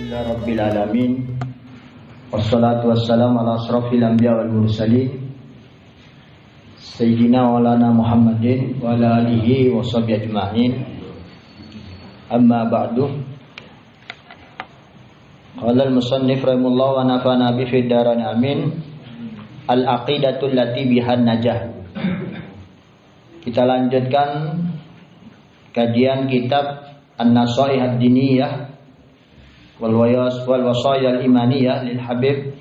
Alhamdulillah Rabbil Alamin. Wassalatu wassalamu ala asrafil anbiya wal mursalin Sayyidina walana Muhammadin wa ala alihi wa sahbihi ajma'in. Amma ba'du. Qala al-musannif rahimahullah wa nafa'ana bi fid daran amin. Al-aqidatul lati bihan najah. Kita lanjutkan kajian kitab An-Nasaih ad-Diniyah wal wasaya al-imaniyah lil Habib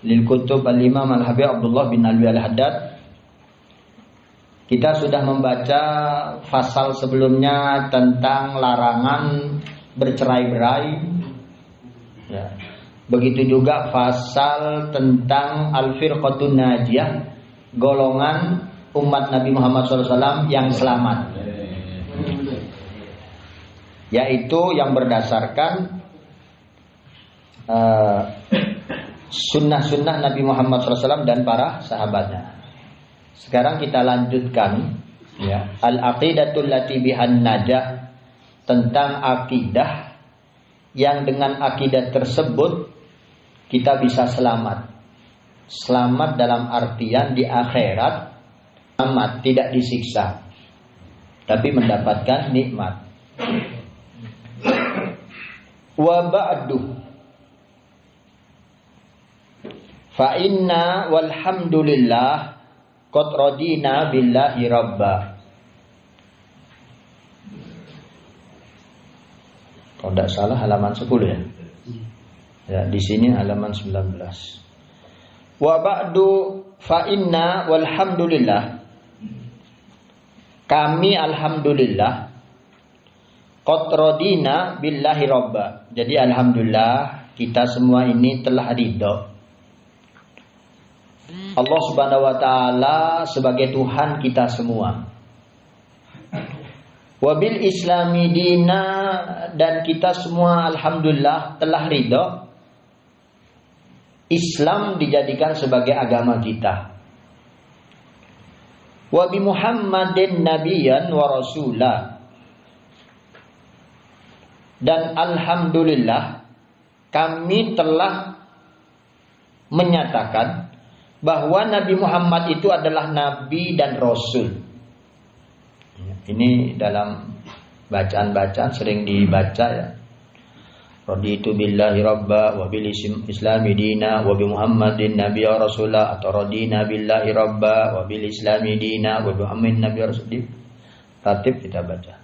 lil kutub al-Imam al-Habib Abdullah bin Alwi al-Haddad. Kita sudah membaca fasal sebelumnya tentang larangan bercerai-berai. Ya. Begitu juga fasal tentang al-firqatun najiyah, golongan umat Nabi Muhammad SAW yang selamat, yaitu yang berdasarkan sunnah-sunnah Nabi Muhammad SAW dan para sahabatnya. Sekarang kita lanjutkan ya, al-aqidatul lati bihan najah, tentang akidah yang dengan akidah tersebut kita bisa selamat. Selamat dalam artian di akhirat selamat, tidak disiksa, tapi mendapatkan nikmat. Wa ba'du fa inna walhamdulillah qad radina billahi rabba. Kalau tidak salah halaman 10 ya. Ya, di sini halaman 19. Wa ba'du fa inna walhamdulillah, kami alhamdulillah qad radina billahi rabba. Jadi alhamdulillah kita semua ini telah ridho Allah Subhanahu wa taala sebagai Tuhan kita semua. Wabil islami dina, dan kita semua alhamdulillah telah ridho Islam dijadikan sebagai agama kita. Wa bi Muhammadin nabiyyan wa rasula, dan alhamdulillah kami telah menyatakan bahwa Nabi Muhammad itu adalah nabi dan rasul. Ini dalam bacaan-bacaan sering dibaca ya. Raditu billahi rabba wa bil islami dina wa bi Muhammadin nabiyya rasula, atau radina billahi rabba wa bil islami dina wa bi Muhammadin nabiyya rasul. Tatib kita baca.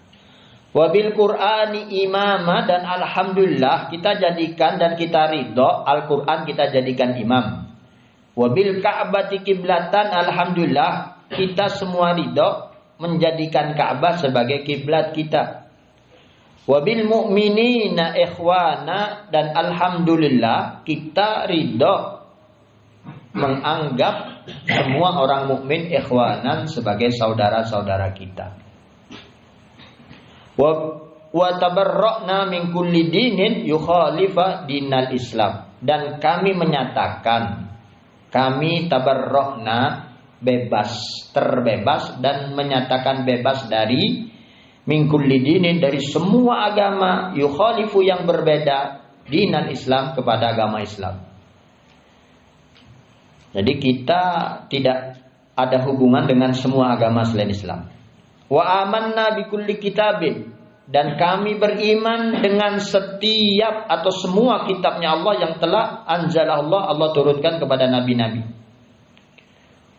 Wa bil Qur'ani imama, dan alhamdulillah kita jadikan dan kita ridho Al-Qur'an kita jadikan imam. Wabil Ka'bati kiblatan, alhamdulillah kita semua ridho menjadikan Ka'bah sebagai kiblat kita. Wabil mu'minina ikhwana, dan alhamdulillah kita ridho menganggap semua orang mukmin ikhwanan sebagai saudara-saudara kita. Wa tabarra'na min kulli dinin yukhalifa dinal Islam, dan kami menyatakan, kami tabarrokna bebas, terbebas dan menyatakan bebas dari mingkulli dinin, dari semua agama yukhalifu yang berbeda dinan Islam kepada agama Islam. Jadi kita tidak ada hubungan dengan semua agama selain Islam. Wa amanna bikulli kitabin, dan kami beriman dengan setiap atau semua kitabnya Allah yang telah anzalah Allah turunkan kepada nabi-nabi.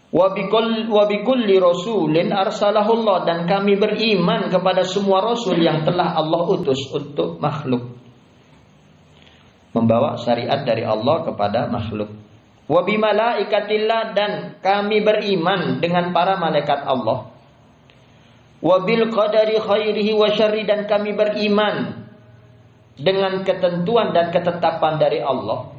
Wa bikulli rasulin arsalahu Allah, dan kami beriman kepada semua rasul yang telah Allah utus untuk makhluk, membawa syariat dari Allah kepada makhluk. Wa bimalaikatillah, dan kami beriman dengan para malaikat Allah. Wabil qadari khairihi wa syarri, dan kami beriman dengan ketentuan dan ketetapan dari Allah,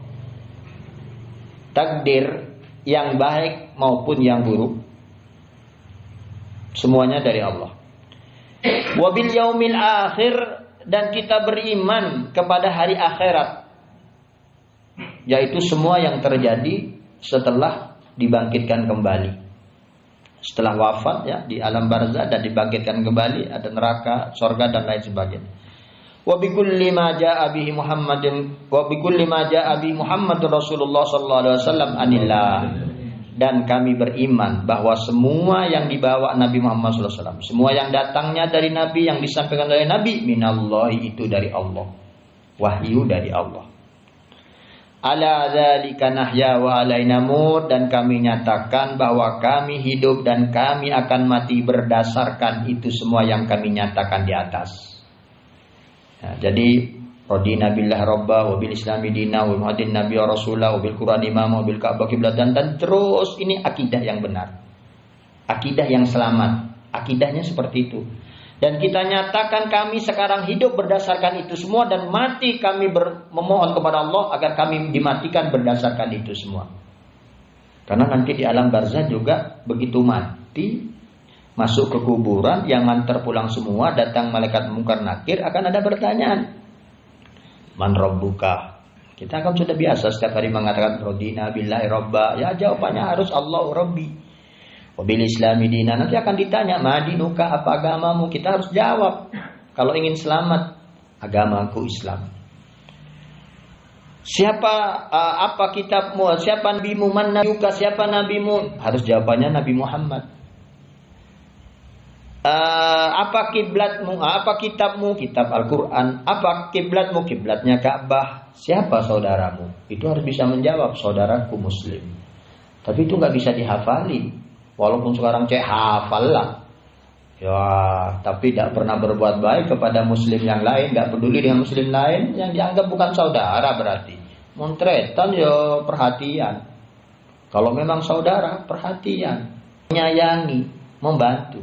takdir yang baik maupun yang buruk, semuanya dari Allah. Wabil yaumil akhir, dan kita beriman kepada hari akhirat, yaitu semua yang terjadi setelah dibangkitkan kembali. Setelah wafat ya, di alam barzah dan dibangkitkan kembali, ada neraka, surga dan lain sebagainya. Wa bikulli ma jaa bihi Muhammadun wa bikulli ma jaa bihi Muhammadur Rasulullah sallallahu alaihi wasallam anillah. Dan kami beriman bahwa semua yang dibawa Nabi Muhammad sallallahu alaihi wasallam, semua yang datangnya dari Nabi, yang disampaikan oleh Nabi, minallahi, itu dari Allah. Wahyu dari Allah. Ala dzalika nahya wa alaina namut, dan kami nyatakan bahwa kami hidup dan kami akan mati berdasarkan itu semua yang kami nyatakan di atas. Nah, jadi radina billah rabba wa bil islami dina wa muhammadin nabiyya rasulah wa bil qur'an imama wa bil ka'bah qiblatan, dan terus ini akidah yang benar. Akidah yang selamat. Akidahnya seperti itu. Dan kita nyatakan kami sekarang hidup berdasarkan itu semua, dan mati kami memohon kepada Allah agar kami dimatikan berdasarkan itu semua. Karena nanti di alam barzah juga begitu mati, masuk ke kuburan, yang ngantar pulang semua, datang malaikat mungkar nakir, akan ada pertanyaan. Man rabbuka? Kita kan sudah biasa setiap hari mengatakan radina billahi rabba. Ya, jawabannya harus Allahu rabbi. Wabil islami dina. Nanti akan ditanya, madinuka, apa agamamu? Kita harus jawab. Kalau ingin selamat, agamaku Islam. Siapa apa kitabmu? Siapa nabimu? Man nabiyuka? Siapa nabimu? Harus jawabannya Nabi Muhammad. Apa kiblatmu? Apa kitabmu? Kitab Al-Quran. Apa kiblatmu? Kiblatnya Ka'bah. Siapa saudaramu? Itu harus bisa menjawab, saudaraku Muslim. Tapi itu nggak bisa dihafalin. Walaupun sekarang hafal lah. Ya, tapi tidak pernah berbuat baik kepada muslim yang lain, tidak peduli dengan muslim lain, yang dianggap bukan saudara berarti. Montretan ya perhatian. Kalau memang saudara, perhatian, menyayangi, membantu.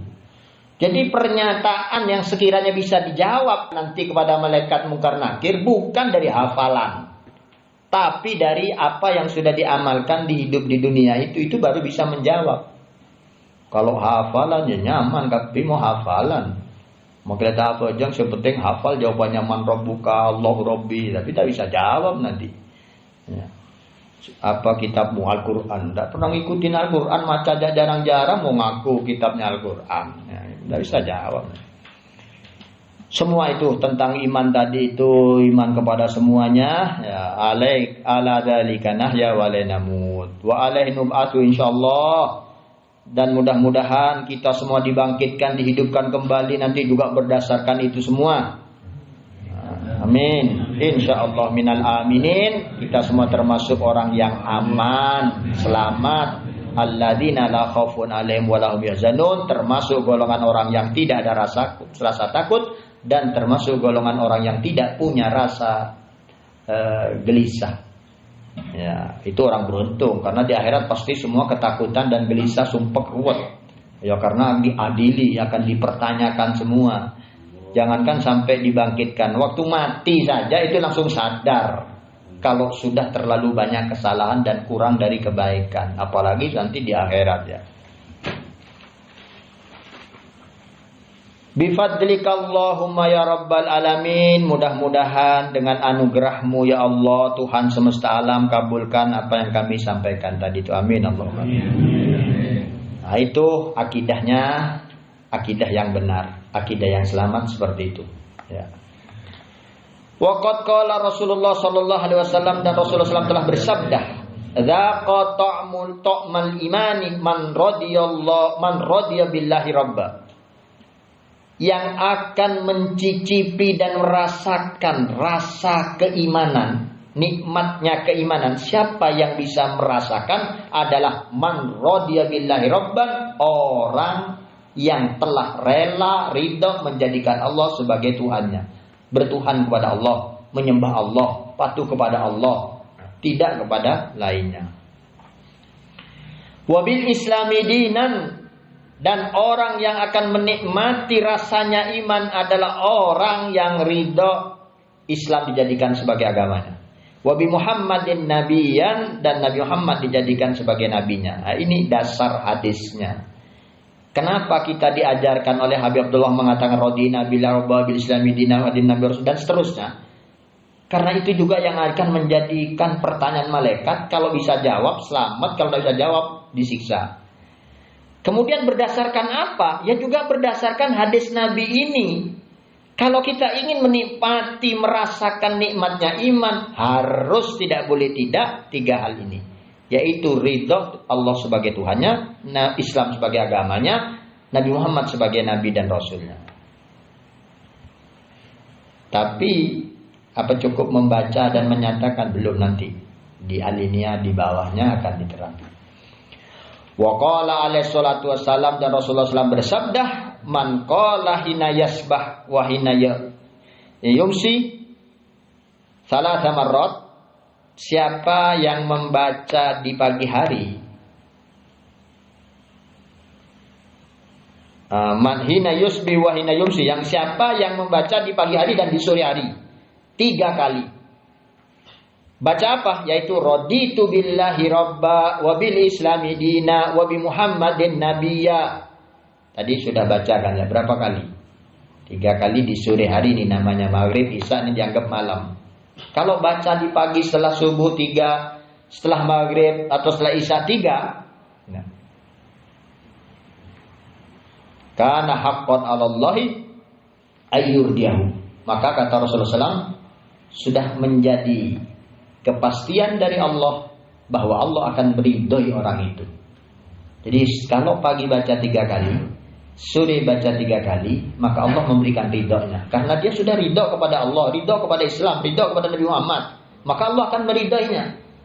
Jadi pernyataan yang sekiranya bisa dijawab nanti kepada malaikat mungkar nakir bukan dari hafalan, tapi dari apa yang sudah diamalkan di hidup di dunia itu baru bisa menjawab. Kalau hafalan ya nyaman, tapi mau hafalan, mau kita hafal aja, yang penting hafal jawabannya man rabbuka, Allah rabbi, tapi tak bisa jawab nanti. Ya. Apa kitabmu? Al-Quran. Tidak pernah ngikutin Al-Quran, baca jarang-jarang, mau ngaku kitabnya Al-Quran. Ya, tidak bisa jawab. Semua itu tentang iman tadi itu, iman kepada semuanya. Ya, ala dzalika nahya wa la namut wa alaihi nub'atu insyaallah. Dan mudah-mudahan kita semua dibangkitkan, dihidupkan kembali nanti juga berdasarkan itu semua. Amin. Insyaallah minal aminin. Kita semua termasuk orang yang aman, selamat. Alladzina la khaufun 'alaihim wa lahum yahzanun. Termasuk golongan orang yang tidak ada rasa takut, dan termasuk golongan orang yang tidak punya rasa gelisah. Ya, itu orang beruntung, karena di akhirat pasti semua ketakutan dan gelisah sumpek ruwet. Ya, karena diadili, akan dipertanyakan semua. Jangankan sampai dibangkitkan, waktu mati saja itu langsung sadar kalau sudah terlalu banyak kesalahan dan kurang dari kebaikan, apalagi nanti di akhirat ya. Bifadlika Allahumma ya Rabbal Alamin. Mudah-mudahan dengan anugerahmu ya Allah, Tuhan semesta alam, kabulkan apa yang kami sampaikan tadi itu. Amin Allahumma. Nah, itu akidahnya, akidah yang benar, akidah yang selamat seperti itu ya. Waqad qala Rasulullah sallallahu alaihi wasallam, dan Rasulullah SAW telah bersabda, "Dzaqa ta'mal imani man radiya billahi rabba." Yang akan mencicipi dan merasakan rasa keimanan, nikmatnya keimanan, siapa yang bisa merasakan adalah man radiya billahi rabban, orang yang telah rela ridho menjadikan Allah sebagai Tuhannya, bertuhan kepada Allah, menyembah Allah, patuh kepada Allah, tidak kepada lainnya. Wabil islami dinan, dan orang yang akan menikmati rasanya iman adalah orang yang ridho Islam dijadikan sebagai agamanya. Wabi Muhammadin nabiyan, dan Nabi Muhammad dijadikan sebagai nabinya. Nah, ini dasar hadisnya. Kenapa kita diajarkan oleh Habib Abdullah mengatakan radina billahi rabba bil islami dinan wa din nabi rasul, dan seterusnya. Karena itu juga yang akan menjadikan pertanyaan malaikat, kalau bisa jawab selamat, kalau tidak bisa jawab disiksa. Kemudian berdasarkan apa? Ya juga berdasarkan hadis Nabi ini. Kalau kita ingin menikmati, merasakan nikmatnya iman, harus tidak boleh tidak 3 hal ini. Yaitu ridho Allah sebagai Tuhannya, Islam sebagai agamanya, Nabi Muhammad sebagai Nabi dan Rasulnya. Tapi apa cukup membaca dan menyatakan? Belum, nanti di alinea di bawahnya akan diterangkan. Wa qala alaihi salatu wassalam, dan Rasulullah SAW bersabda, man qala hina yasbah wa hina yumsi salasa marrat, siapa yang membaca di pagi hari, man hina yusbi wa hina yumsi, yang siapa yang membaca di pagi hari dan di sore hari 3 kali. Baca apa? Yaitu raditu billahi rabba wa bil islami dina wa bi muhammadin nabiyya. Tadi sudah bacakan ya, berapa kali? 3 kali di sore hari, ini namanya maghrib, isya ini dianggap malam. Kalau baca di pagi setelah subuh 3, setelah maghrib atau setelah isya 3, nah, kana haqqan 'alallahi ayyurdiyahu, maka kata Rasulullah SAW, sudah menjadi kepastian dari Allah bahwa Allah akan meridhoi orang itu. Jadi kalau pagi baca 3 kali, sore baca 3 kali, maka Allah memberikan ridhonya. Karena dia sudah ridho kepada Allah, ridho kepada Islam, ridho kepada Nabi Muhammad, maka Allah akan meridhoinya.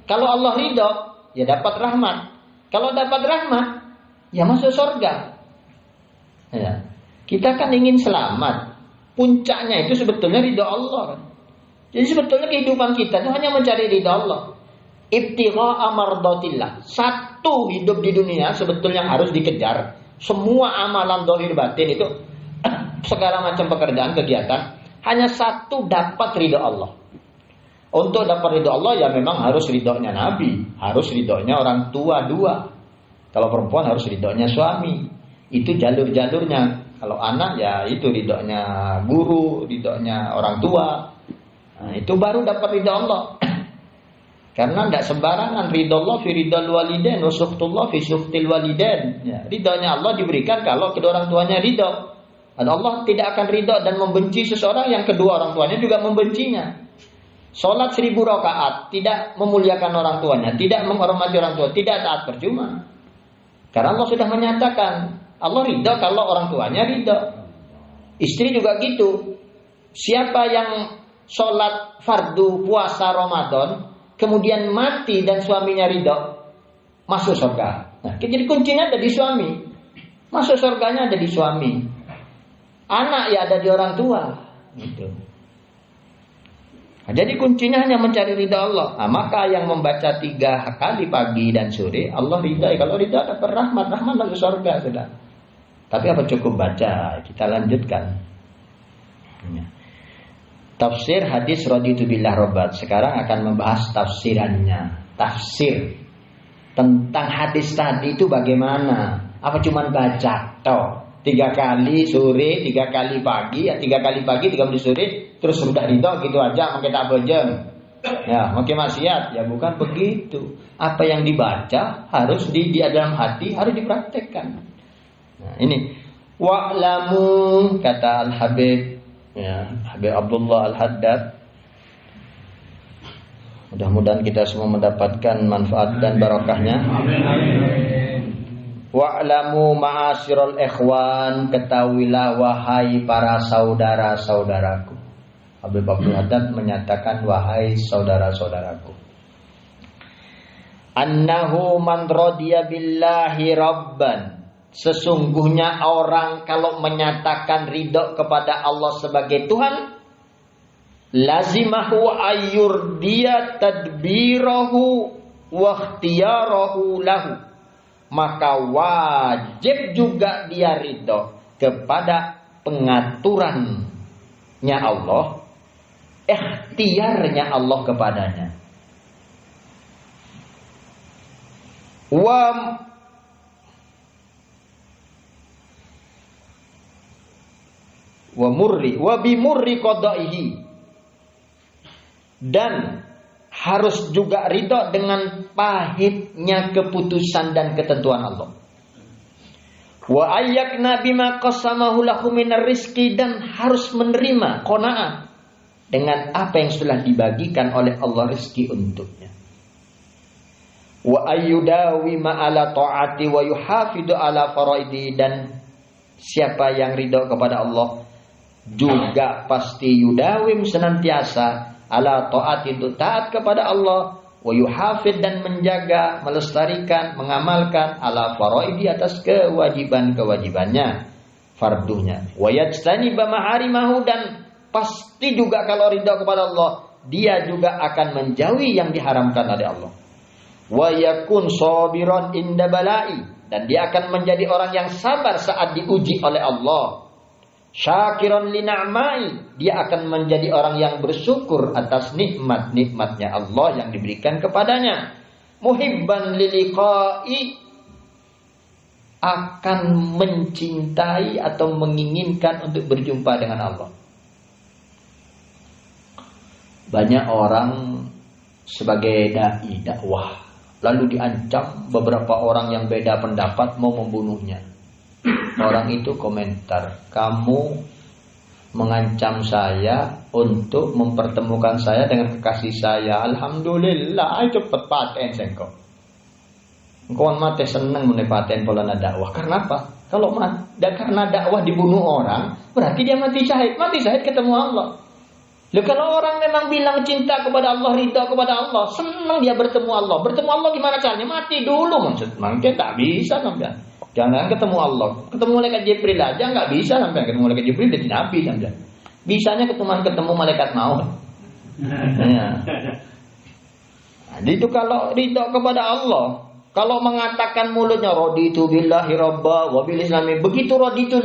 Kalau Allah ridho, ya dapat rahmat. Kalau dapat rahmat, ya masuk surga. Ya. Kita kan ingin selamat. Puncaknya itu sebetulnya ridho Allah kan. Jadi sebetulnya kehidupan kita itu hanya mencari ridha Allah. Ibtigha'a mardatillah. Satu hidup di dunia sebetulnya harus dikejar. Semua amalan zahir batin itu segala macam pekerjaan, kegiatan, hanya satu, dapat ridha Allah. Untuk dapat ridha Allah ya memang harus ridhonya Nabi, harus ridhonya orang tua 2. Kalau perempuan harus ridhonya suami. Itu jalur-jalurnya. Kalau anak ya itu ridhonya guru, ridhonya orang tua. Nah, itu baru dapat ridha Allah. Karena tidak sembarangan. Ridha Allah fi ridhal walidain wa sukhtullah fi sukhtil walidain. Ya, ridhanya Allah diberikan kalau kedua orang tuanya ridha. Dan Allah tidak akan ridha dan membenci seseorang yang kedua orang tuanya juga membencinya. Salat 1000 rakaat tidak memuliakan orang tuanya, tidak menghormati orang tua, tidak taat, percuma. Karena Allah sudah menyatakan Allah ridha kalau orang tuanya ridha. Istri juga gitu. Siapa yang sholat fardu puasa Ramadan kemudian mati dan suaminya ridho, masuk surga. Nah, jadi kuncinya ada di suami. Masuk surganya ada di suami. Anak ya ada di orang tua. Gitu. Nah, jadi kuncinya hanya mencari ridha Allah. Nah, maka yang membaca 3 kali pagi dan sore, Allah ridha. Kalau ridha dapat rahmat, rahmat masuk surga sudah. Tapi apa cukup baca? Kita lanjutkan. Ya. Tafsir hadis raditu billah robbat. Sekarang akan membahas tafsirannya. Tafsir tentang hadis tadi itu bagaimana? Apa cuman baca toh? 3 kali sore, 3 kali pagi, ya 3 kali pagi, 3 kali sore, terus sudah ridho gitu aja, makin tak bejeng. Ya, makin maksiat, ya bukan begitu. Apa yang dibaca harus di dalam hati, harus dipraktekkan. Nah, ini wa'lamu, kata Al-Habib, ya, Habib Abdullah Al-Haddad. Mudah-mudahan kita semua mendapatkan manfaat dan barakahnya. Wa'lamu ma'asyiral ikhwan, ketahuilah wahai para saudara-saudaraku. Habib Abdul Haddad menyatakan wahai saudara-saudaraku. Annahu man radiya billahi rabban. Sesungguhnya orang kalau menyatakan ridho kepada Allah sebagai Tuhan, lazimahu ayyurdiya tadbirahu wa ikhtiyarahu lahu, maka wajib juga dia ridho kepada pengaturannya Allah, ikhtiarnya Allah kepadanya. Wa bimurri qada'ihi, dan harus juga ridho dengan pahitnya keputusan dan ketentuan Allah. Wa ayyakna bima qasamahu lahum minar rizqi, dan harus menerima qanaah dengan apa yang sudah dibagikan oleh Allah rezeki untuknya. Wa ayyudawi ma'ala ta'ati wa yuhafidu ala faraidi, dan siapa yang ridho kepada Allah juga pasti yudawim senantiasa ala ta'ati, untuk taat kepada Allah, wa yuhafid, dan menjaga, melestarikan, mengamalkan ala faraidi, atas kewajiban-kewajibannya, fardunya. Wa yajtaniba maharimahu, dan pasti juga kalau ridho kepada Allah, dia juga akan menjauhi yang diharamkan oleh Allah. Wa yakun sabiran inda balai, dan dia akan menjadi orang yang sabar saat diuji oleh Allah. Syakiran li na'mai, dia akan menjadi orang yang bersyukur atas nikmat-nikmatnya Allah yang diberikan kepadanya. Muhibban liliqai, akan mencintai atau menginginkan untuk berjumpa dengan Allah. Banyak orang sebagai dai dakwah, lalu diancam beberapa orang yang beda pendapat mau membunuhnya. Orang itu komentar, kamu mengancam saya untuk mempertemukan saya dengan kekasih saya. Alhamdulillah, cepet paten sengko. Engkau mati seneng menepaten polana dakwah. Karena apa? Kalau karena dakwah dibunuh orang, berarti dia mati syahid. Mati syahid ketemu Allah. Loh, kalau orang memang bilang cinta kepada Allah, ridha kepada Allah, senang dia bertemu Allah. Bertemu Allah gimana caranya? Mati dulu. Mungkin tak bisa sampai. Jangan ketemu Allah. Ketemu malaikat Jibril aja nggak bisa sampai. Ketemu malaikat Jibril jadi nabi sampai. Bisanya ketemu malaikat maut. Ya. Jadi itu kalau ridha kepada Allah. Kalau mengatakan mulutnya raditu billahi robba wa bil islami, begitu raditu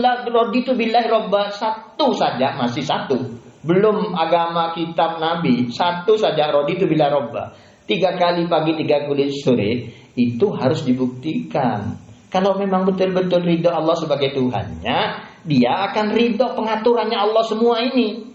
billahi robba, satu saja, masih satu. Belum agama kitab Nabi, satu saja raditu billahi robba. 3 kali pagi, 3 kali sore, itu harus dibuktikan. Kalau memang betul-betul ridho Allah sebagai Tuhannya, dia akan ridho pengaturannya Allah semua ini.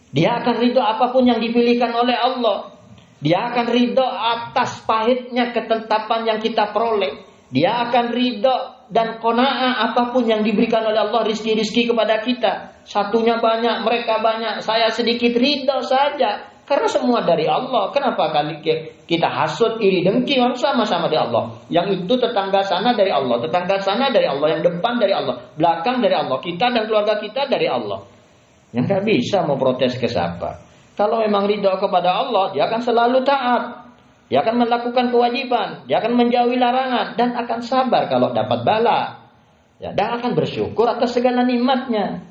Dia akan ridho apapun yang dipilihkan oleh Allah. Dia akan ridho atas pahitnya ketetapan yang kita peroleh. Dia akan ridho dan qanaah apapun yang diberikan oleh Allah, rizki-rizki kepada kita. Satunya banyak, mereka banyak, saya sedikit, ridho saja. Karena semua dari Allah. Kenapa kali kita hasut, iri, dengki? Sama-sama dari Allah. Yang itu tetangga sana dari Allah, tetangga sana dari Allah, yang depan dari Allah, belakang dari Allah, kita dan keluarga kita dari Allah. Yang gak bisa mau protes ke siapa. Kalau memang ridho kepada Allah, dia akan selalu taat. Dia akan melakukan kewajiban, dia akan menjauhi larangan, dan akan sabar kalau dapat bala. Ya, dan akan bersyukur atas segala nikmatnya.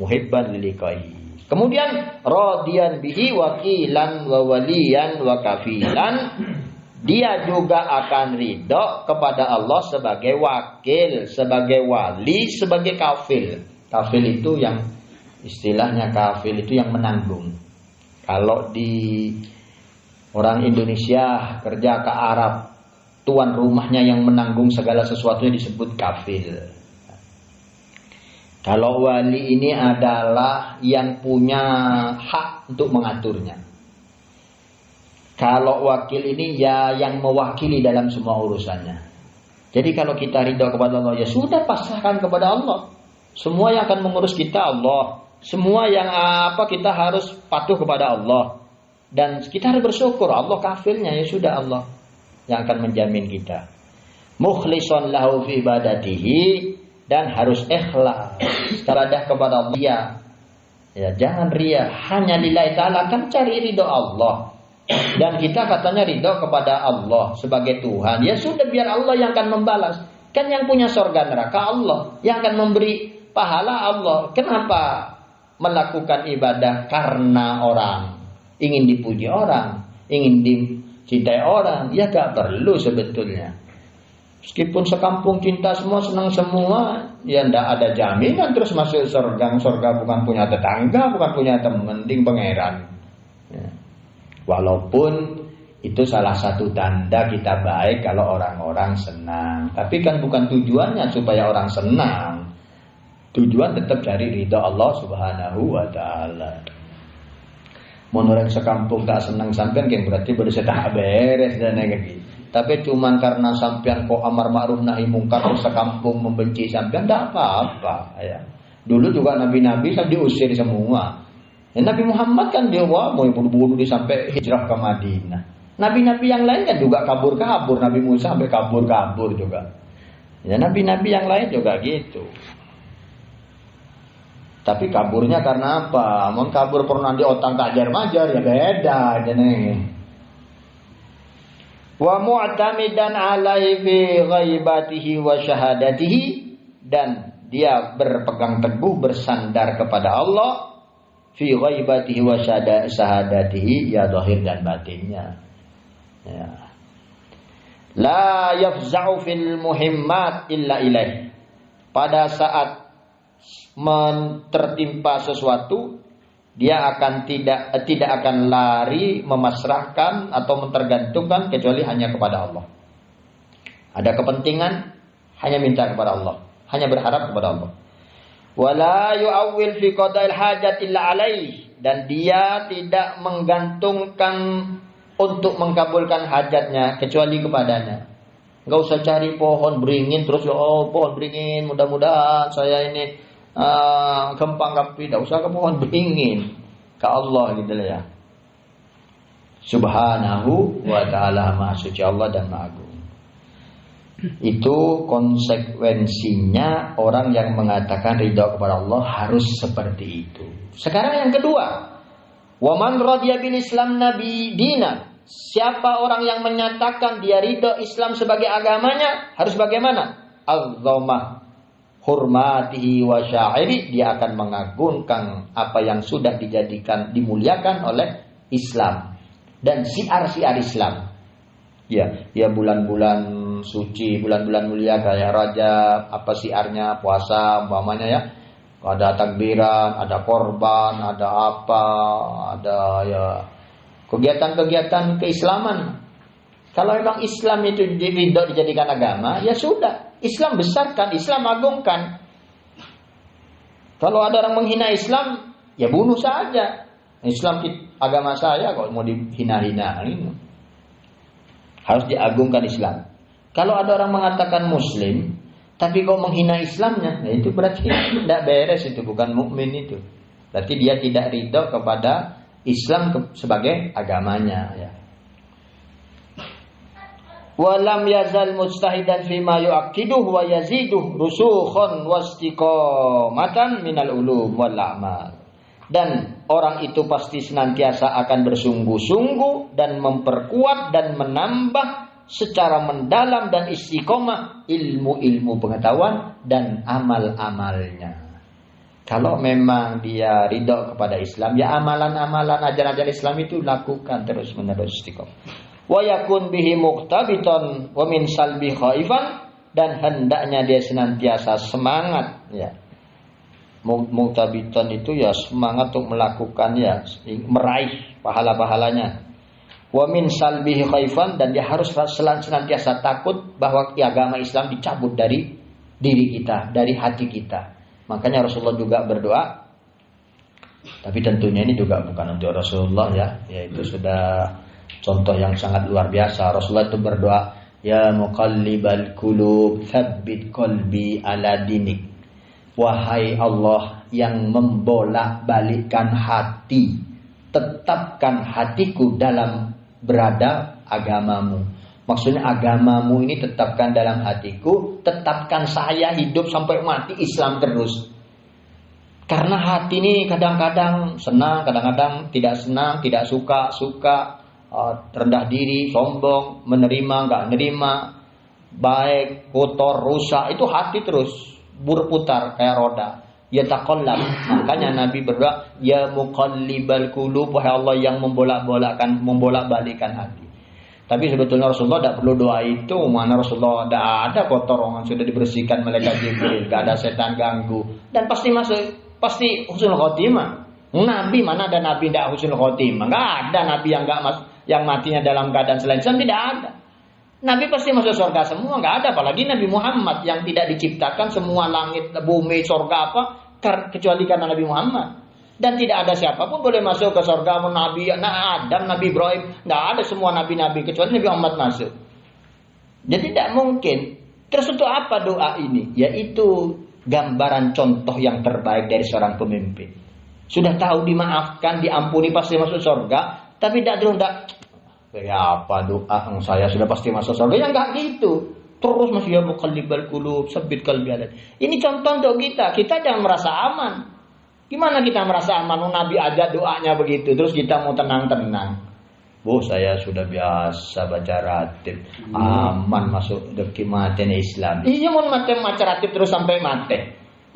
Muhibban liliqai. Kemudian radiyan bihi wakilan wa waliyan wa kafilan, dia juga akan ridho kepada Allah sebagai wakil, sebagai wali, sebagai kafil. Kafil itu yang istilahnya kafil itu yang menanggung. Kalau di orang Indonesia kerja ke Arab, tuan rumahnya yang menanggung segala sesuatunya disebut kafil. Kalau wali ini adalah yang punya hak untuk mengaturnya. Kalau wakil ini ya yang mewakili dalam semua urusannya. Jadi kalau kita ridha kepada Allah, ya sudah pasrahkan kepada Allah. Semua yang akan mengurus kita Allah. Semua yang kita harus patuh kepada Allah. Dan kita harus bersyukur Allah kafilnya, ya sudah Allah yang akan menjamin kita. Mukhlishan lahu fi ibadatihi, dan harus ikhlas teradah kepada Allah. Ya, jangan ria, hanya lillahi ta'ala, kan cari ridho Allah. Dan kita katanya ridho kepada Allah sebagai Tuhan. Ya sudah, biar Allah yang akan membalas. Kan yang punya surga neraka Allah, yang akan memberi pahala Allah. Kenapa melakukan ibadah? Karena orang ingin dipuji orang, ingin dicintai orang. Ya gak perlu sebetulnya. Meskipun sekampung cinta semua, senang semua, ya ndak ada jaminan terus masuk surga. Surga bukan punya tetangga, bukan punya teman, penting pangeran. Ya. Walaupun itu salah satu tanda kita baik kalau orang-orang senang. Tapi kan bukan tujuannya supaya orang senang. Tujuan tetap cari ridha Allah Subhanahu wa taala. Mun orang sekampung gak senang sampean, berarti baru setah beres dan kayak gitu. Tapi cuman karena sampean kok amar ma'ruf nahi mungkar sekampung membenci sampean, tidak apa-apa ya. Dulu juga nabi-nabi kan diusir semua. Ya, Nabi Muhammad kan dia mau bunuh-bunuh sampai hijrah ke Madinah. Nabi-nabi yang lain kan juga kabur-kabur. Nabi Musa sampai kabur-kabur juga. Ya, nabi-nabi yang lain juga gitu. Tapi kaburnya karena apa? Mau kabur pernah di otak tajar-majar ya beda aja nih. Wa mu'tamidan alaihi fi ghaibatihi wa syahadatihi, dan dia berpegang teguh bersandar kepada Allah fi ghaibatihi wa syahadatihi, ya zahir dan batinnya. Ya. La yafza'u fil muhimmat illa ilaih. Pada saat tertimpa sesuatu, dia akan tidak akan lari memasrahkan atau mentergantungkan kecuali hanya kepada Allah. Ada kepentingan, hanya minta kepada Allah, hanya berharap kepada Allah. Wala yu'awwil fi qada'il hajat illa alaih, dan dia tidak menggantungkan untuk mengkabulkan hajatnya kecuali kepadanya. Enggak usah cari pohon beringin terus pohon beringin mudah-mudahan saya ini kempang kapi, tidak usah ke pohon beringin, ke Allah gitu lah ya. Subhanahu wa ta'ala, maha suci Allah dan maha agung. Itu konsekuensinya orang yang mengatakan ridha kepada Allah harus seperti itu. Sekarang yang kedua, wa man radiya bil Islam nabi dinan. Siapa orang yang menyatakan dia ridha Islam sebagai agamanya, harus bagaimana? Al-dhamah hurmatihi wa syairi, dia akan mengagungkan apa yang sudah dimuliakan oleh Islam dan siar-siar Islam. Ya bulan-bulan suci, bulan-bulan mulia kayak Rajab, apa siarnya, puasa umpamanya ya. Ada takbiran, ada korban, ada apa, ada ya kegiatan-kegiatan keislaman. Kalau memang Islam itu dijadikan agama, ya sudah. Islam besarkan, Islam agungkan. Kalau ada orang menghina Islam, ya bunuh saja. Islam agama saya kalau mau dihina-hina ini. Harus diagungkan Islam. Kalau ada orang mengatakan Muslim, tapi kau menghina Islamnya, nah itu berarti tidak beres, itu bukan mukmin itu. Berarti dia tidak ridho kepada Islam sebagai agamanya ya. Walam yazal mujtahidan fima yu'aqiduh wa yaziduh rusukhan wastiqamatan minal ulum wal a'mal. Dan orang itu pasti senantiasa akan bersungguh-sungguh dan memperkuat dan menambah secara mendalam dan istiqomah ilmu-ilmu pengetahuan dan amal-amalnya. Kalau memang dia ridho kepada Islam, ya amalan-amalan ajaran-ajaran Islam itu lakukan terus-menerus istiqomah. Wa yakun bihi muqtabitan wa min salbi khaifan, dan hendaknya dia senantiasa semangat ya. Muqtabitan itu ya semangat untuk melakukan ya, meraih pahala-pahalanya. Wa min salbihi khaifan, dan dia harus senantiasa takut bahwa agama Islam dicabut dari diri kita, dari hati kita. Makanya Rasulullah juga berdoa. Tapi tentunya ini juga bukan untuk Rasulullah ya, yaitu sudah contoh yang sangat luar biasa. Rasulullah itu berdoa, ya muqallibal qulub tsabbit qalbi ala dinik. Wahai Allah yang membolak-balikkan hati, tetapkan hatiku dalam berada agamamu. Maksudnya agamamu ini tetapkan dalam hatiku, tetapkan saya hidup sampai mati Islam terus. Karena hati ini kadang-kadang senang, kadang-kadang tidak senang, tidak suka, rendah diri, sombong, menerima, enggak nerima, baik, kotor, rusak, itu hati terus berputar kayak roda. Ya taqallab. Makanya Nabi berdoa, ya muqallibal qulub, wahai Allah yang membolak-balikkan hati. Tapi sebetulnya Rasulullah tidak perlu doa itu. Mana Rasulullah tidak ada kotoran, sudah dibersihkan malaikat Jibril, tidak ada setan ganggu, dan pasti masuk, pasti husnul khotimah. Nabi mana ada nabi tidak husnul khotimah? Enggak ada nabi yang matinya dalam keadaan selain Islam, tidak ada. Nabi pasti masuk surga semua, nggak ada. Apalagi Nabi Muhammad yang tidak diciptakan semua langit, bumi, surga apa kecuali karena Nabi Muhammad. Dan tidak ada siapapun boleh masuk ke surga. Nabi Adam, Nabi Ibrahim, nggak ada, semua nabi-nabi kecuali Nabi Muhammad masuk. Jadi tidak mungkin. Terus untuk apa doa ini? Yaitu gambaran contoh yang terbaik dari seorang pemimpin. Sudah tahu dimaafkan, diampuni, pasti masuk surga, tapi tidak terus ya apa doa saya sudah pasti masuk surga. Ya enggak gitu. Terus masih ya muqallibal qulub, tsabbit qalbi ala. Ini contoh untuk kita. Kita jangan merasa aman. Gimana kita merasa aman? Nabi aja doanya begitu, terus kita mau tenang-tenang. Saya sudah biasa baca ratib, aman masuk ke mati Islam. Iya mau mati ratib terus sampai mati.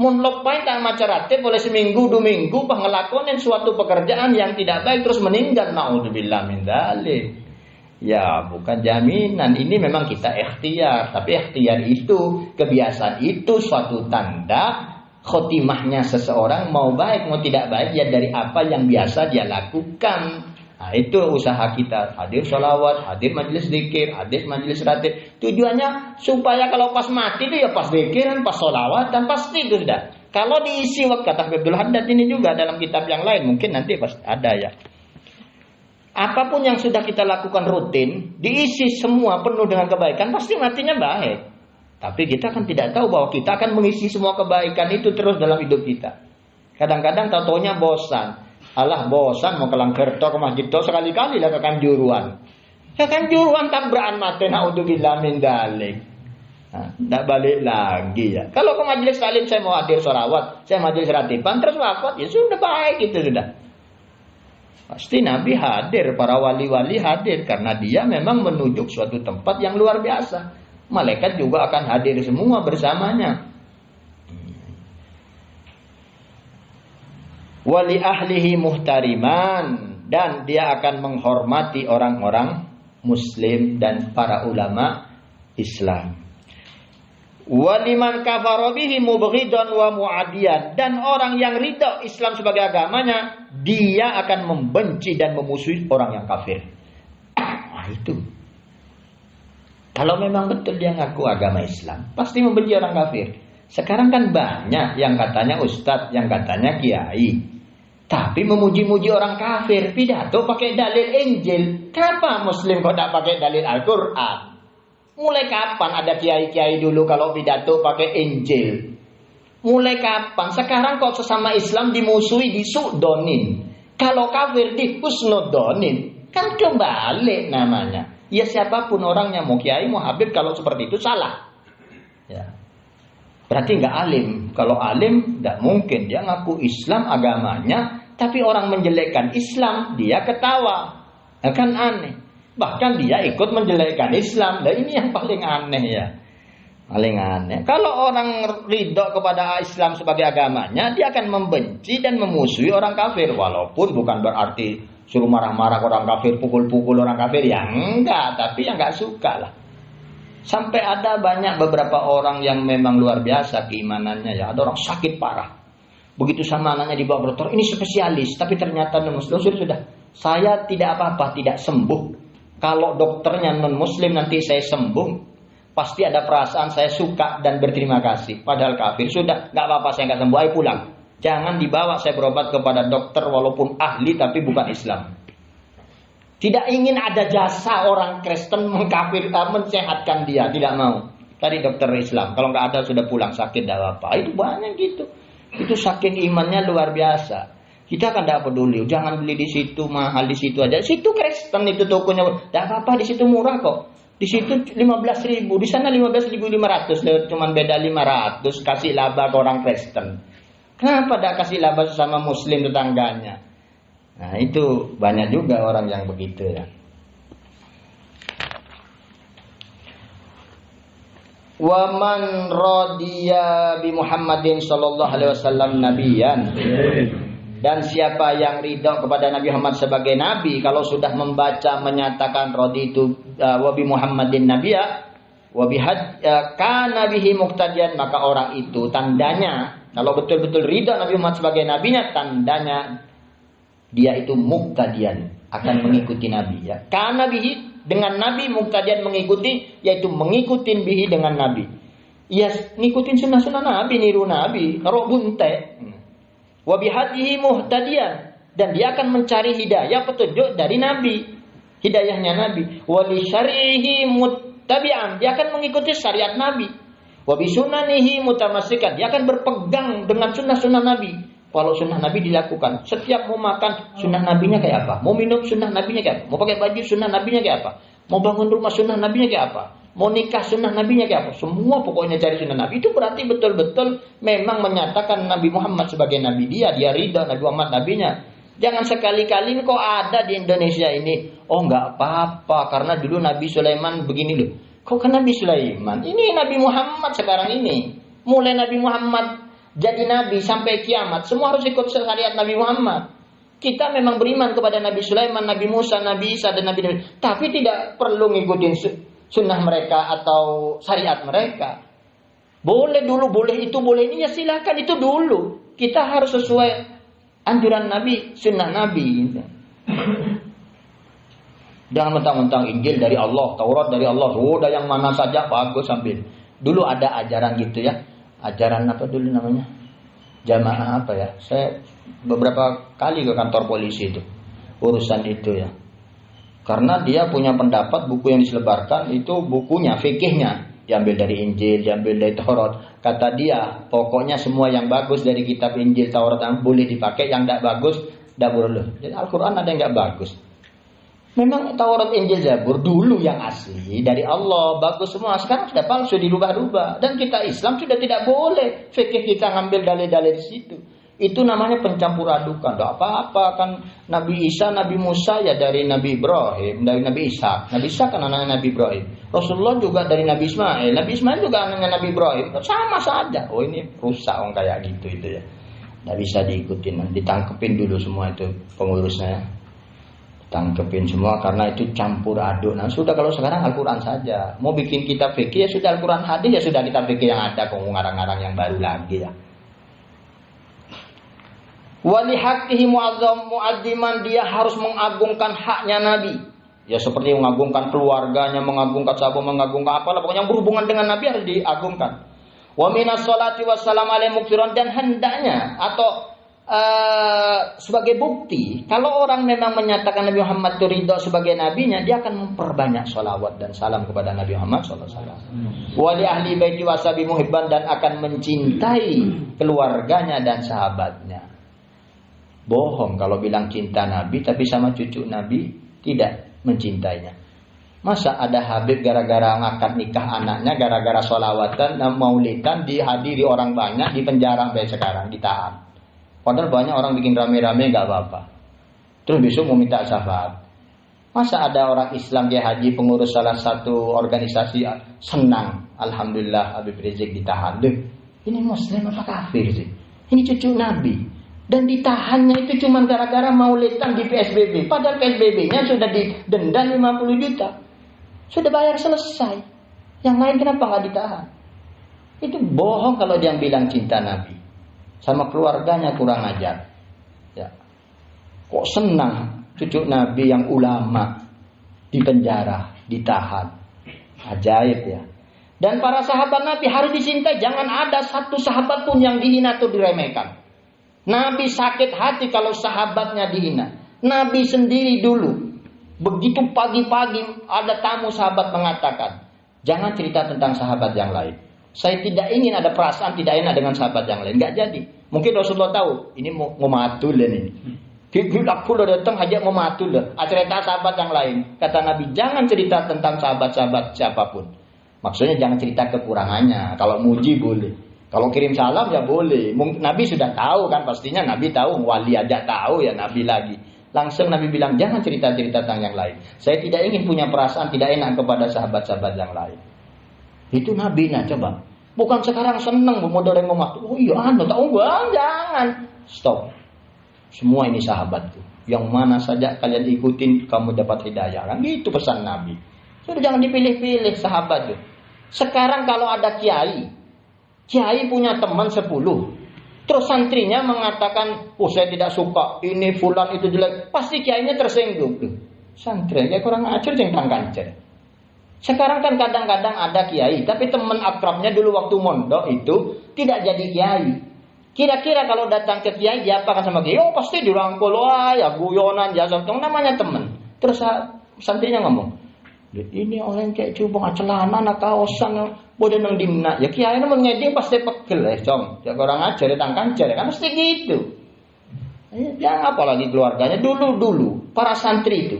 Mun lopain tak maca ratib boleh seminggu 2 minggu ngelakonin suatu pekerjaan yang tidak baik terus meninggal, naudzubillah min dzalik. Ya bukan jaminan, ini memang kita ikhtiar, tapi ikhtiar itu, kebiasaan itu suatu tanda khotimahnya seseorang mau baik mau tidak baik ya dari apa yang biasa dia lakukan. Nah, itu usaha kita, hadir sholawat, hadir majelis zikir, hadir majelis ratib. Tujuannya supaya kalau pas mati itu ya pas zikiran, pas sholawat, dan pasti itu sudah. Kalau diisi waktu, kata Abdul Haddad ini juga dalam kitab yang lain, mungkin nanti pas ada ya. Apapun yang sudah kita lakukan rutin, diisi semua penuh dengan kebaikan, pasti matinya baik. Tapi kita kan tidak tahu bahwa kita akan mengisi semua kebaikan itu terus dalam hidup kita. Kadang-kadang tau-taunya bosan. Alah bosan mau ke Langkerto ke masjid to sekali-kali lah ke Kanjuruan. Ke Kanjuruan tabrakan mati naudzubillah min dzalik. Tidak balik lagi ya. Kalau ke majelis taklim saya mau hadir sholawat, saya majelis ratiban terus wafat ya sudah baik itu sudah. Pasti Nabi hadir, para wali-wali hadir karena dia memang menunjuk suatu tempat yang luar biasa. Malaikat juga akan hadir semua bersamanya. Wali ahlihi muhtariman, dan dia akan menghormati orang-orang muslim dan para ulama Islam. Waliman kafara bihi mubghidan wa mu'adiyan, dan orang yang ridha Islam sebagai agamanya dia akan membenci dan memusuhi orang yang kafir. Nah itu. Kalau memang betul dia ngaku agama Islam, pasti membenci orang kafir. Sekarang kan banyak yang katanya ustadz, yang katanya kiai, tapi memuji-muji orang kafir, pidato pakai dalil Injil. Kenapa Muslim kok tidak pakai dalil Al-Quran? Mulai kapan ada kiai-kiai dulu kalau pidato pakai Injil? Mulai kapan? Sekarang kok sesama Islam dimusuhi, disudonin. Kalau kafir dihusnodonin. Kan kebalik namanya. Ya siapapun orangnya, mau kiai, mau habib, kalau seperti itu salah. Ya. Berarti nggak alim. Kalau alim nggak mungkin dia ngaku Islam agamanya, tapi orang menjelekkan Islam dia ketawa, kan aneh. Bahkan dia ikut menjelekkan Islam. Nah ini yang paling aneh ya, paling aneh. Kalau orang ridho kepada Islam sebagai agamanya, dia akan membenci dan memusuhi orang kafir. Walaupun bukan berarti suruh marah-marah orang kafir, pukul-pukul orang kafir, ya enggak. Tapi yang nggak suka lah. Sampai ada banyak beberapa orang yang memang luar biasa keimanannya ya. Ada orang sakit parah. Begitu sama anaknya dibawa ke dokter, ini spesialis. Tapi ternyata non-muslim sudah. Saya tidak apa-apa, tidak sembuh. Kalau dokternya non-muslim nanti saya sembuh. Pasti ada perasaan saya suka dan berterima kasih. Padahal kafir sudah, nggak apa-apa saya nggak sembuh, ayo pulang. Jangan dibawa saya berobat kepada dokter walaupun ahli tapi bukan Islam. Tidak ingin ada jasa orang Kristen mensehatkan dia, tidak mau. Tadi dokter Islam, kalau nggak ada sudah pulang sakit, tidak apa-apa. Itu banyak gitu. Itu saking imannya luar biasa. Kita kan tidak peduli, jangan beli di situ mahal, di situ aja. Situ Kristen itu tokonya, tidak apa-apa, di situ murah kok. Di situ 15.000, di sana 15.500, cuma beda 500, kasih laba ke orang Kristen. Kenapa tidak kasih laba sesama Muslim tetangganya? Nah itu banyak juga orang yang begitu ya. Wa man radiya bi Muhammadin sallallahu alaihi wasallam nabiyan. Dan siapa yang ridha kepada Nabi Muhammad sebagai nabi, kalau sudah membaca menyatakan raditu wa bi Muhammadin nabiyya wa bi kana bihi muqtadiyan, maka orang itu tandanya kalau betul-betul ridha Nabi Muhammad sebagai nabinya, tandanya dia itu muqtadiyan, akan mengikuti Nabi ya. Karena bihi dengan Nabi, muqtadiyan mengikuti, yaitu mengikuti bihi dengan Nabi. Ya ngikutin sunnah-sunnah Nabi, niru Nabi, karo bunte. Wa bihadihi muhtadiyan, dan dia akan mencari hidayah petunjuk dari Nabi. Hidayahnya Nabi. Wa li syar'ihi tabi'an, dia akan mengikuti syariat Nabi. Wa bi sunanihi mutamassikan, dia akan berpegang dengan sunnah-sunnah Nabi. Kalau sunnah Nabi dilakukan, setiap mau makan sunnah Nabinya kayak apa, mau minum sunnah Nabinya kayak apa, mau pakai baju sunnah Nabinya kayak apa, mau bangun rumah sunnah Nabinya kayak apa, mau nikah sunnah Nabinya kayak apa, semua pokoknya cari sunnah Nabi. Itu berarti betul-betul memang menyatakan Nabi Muhammad sebagai Nabi dia ridha Nabi Muhammad Nabinya. Jangan sekali-kali kok ada di Indonesia ini, oh nggak apa-apa karena dulu Nabi Sulaiman begini loh. Kok kan Nabi Sulaiman? Ini Nabi Muhammad sekarang ini. Mulai Nabi Muhammad jadi Nabi sampai kiamat, semua harus ikut syariat Nabi Muhammad. Kita memang beriman kepada Nabi Sulaiman, Nabi Musa, Nabi Isa, dan Nabi, tapi tidak perlu ngikutin sunnah mereka atau syariat mereka. Boleh dulu, boleh itu, boleh ini, ya silakan itu dulu. Kita harus sesuai anjuran Nabi, sunnah Nabi. Jangan mentang-mentang Injil dari Allah, Taurat dari Allah, sudah yang mana saja bagus ambil. Dulu ada ajaran gitu ya. Ajaran apa dulu namanya? Jamaah apa ya? Saya beberapa kali ke kantor polisi itu. Urusan itu ya. Karena dia punya pendapat buku yang diselebarkan itu bukunya, fikihnya. Diambil dari Injil, diambil dari Taurat. Kata dia, pokoknya semua yang bagus dari kitab Injil, Taurat boleh dipakai, yang tidak bagus, tidak boleh. Jadi Al-Quran ada yang tidak bagus. Memang Taurat, Injil, Zabur dulu yang asli dari Allah, bagus semua. Sekarang sudah palsu, dirubah-rubah. Dan kita Islam sudah tidak boleh fikih kita ngambil dalil-dalil di situ. Itu namanya pencampur adukan. Tidak apa-apa kan Nabi Isa, Nabi Musa ya dari Nabi Ibrahim, dari Nabi Isa. Nabi Isa kan anaknya Nabi Ibrahim. Rasulullah juga dari Nabi Ismail. Nabi Ismail juga anaknya Nabi Ibrahim. Sama saja. Oh ini rusak orang kayak gitu itu ya. Tidak bisa diikutin. Ditangkepin dulu semua itu pengurusnya. Tangkepin semua karena itu campur aduk. Nah sudah kalau sekarang Al-Quran saja. Mau bikin kitab fikih ya sudah Al-Quran hadis ya sudah kitab fikih yang ada. Kok ngarang-ngarang yang baru lagi ya. Wali haqqihi mu'azzam mu'azziman, dia harus mengagungkan haknya Nabi. Ya seperti mengagungkan keluarganya, mengagungkan sahabat, mengagungkan apalah pokoknya yang berhubungan dengan Nabi harus diagungkan. Wa minas sholati wassalam alaihi muktsiran, dan hendaknya atau sebagai bukti kalau orang memang menyatakan Nabi Muhammad itu ridha sebagai nabinya, dia akan memperbanyak sholawat dan salam kepada Nabi Muhammad SAW. Wali ahli baiti wasabi muhibban, dan akan mencintai keluarganya dan sahabatnya. Bohong kalau bilang cinta Nabi tapi sama cucu Nabi tidak mencintainya. Masa ada Habib gara-gara ngakad nikah anaknya, gara-gara sholawatan dan maulidan dihadiri orang banyak, di penjara sampai sekarang, ditahan. Padahal banyak orang bikin rame-rame gak apa-apa. Terus besok mau minta syafaat. Masa ada orang Islam kayak haji pengurus salah satu organisasi senang, alhamdulillah Habib Rizik ditahan. Duh, ini muslim apa kafir sih? Ini cucu Nabi. Dan ditahannya itu cuma gara-gara maulidan di PSBB. Padahal PSBB-nya sudah didenda 50 juta. Sudah bayar selesai. Yang lain kenapa nggak ditahan? Itu bohong kalau dia bilang cinta Nabi. Sama keluarganya kurang ajar. Ya. Kok senang cucu Nabi yang ulama di penjara, ditahan. Ajaib ya. Dan para sahabat Nabi harus dicintai. Jangan ada satu sahabat pun yang dihina atau diremehkan. Nabi sakit hati kalau sahabatnya dihina. Nabi sendiri dulu, begitu pagi-pagi ada tamu sahabat mengatakan, jangan cerita tentang sahabat yang lain. Saya tidak ingin ada perasaan tidak enak dengan sahabat yang lain. Gak jadi. Mungkin Rasulullah tahu, ini mau matul ini. Aku udah datang hajat mau matul lah. Cerita sahabat yang lain. Kata Nabi, jangan cerita tentang sahabat-sahabat siapapun. Maksudnya jangan cerita kekurangannya. Kalau muji boleh. Kalau kirim salam ya boleh. Nabi sudah tahu kan, pastinya Nabi tahu. Wali aja tahu ya Nabi lagi. Langsung Nabi bilang jangan cerita-cerita tentang yang lain. Saya tidak ingin punya perasaan tidak enak kepada sahabat-sahabat yang lain. Itu Nabi nah coba. Bukan sekarang senang model yang ngomong. Oh iya tahu bang, jangan. Stop. Semua ini sahabatku. Yang mana saja kalian ikutin kamu dapat hidayah. Kan gitu pesan Nabi. Sudah jangan dipilih-pilih sahabat tuh. Sekarang kalau ada kiai punya teman 10. Terus santrinya mengatakan, oh saya tidak suka, ini fulan itu jelek. Pasti kiainya tersinggung. Santrinya kurang ajar cengkang kancer. Sekarang kan kadang-kadang ada kiai, tapi teman akrabnya dulu waktu mondok itu tidak jadi kiai. Kira-kira kalau datang ke kiai, dia apa kan sama kiai? Oh pasti dirangkul, wah ya guyonan, ya sontong, namanya teman. Terus santrinya ngomong, Ini orang kayak coba celana nak kaosan boleh nang dimna. Ya kiai nang ngeding pasti pegel cong. Ya orang ajar datang kancer kan mesti gitu. Ya apalagi keluarganya dulu para santri itu.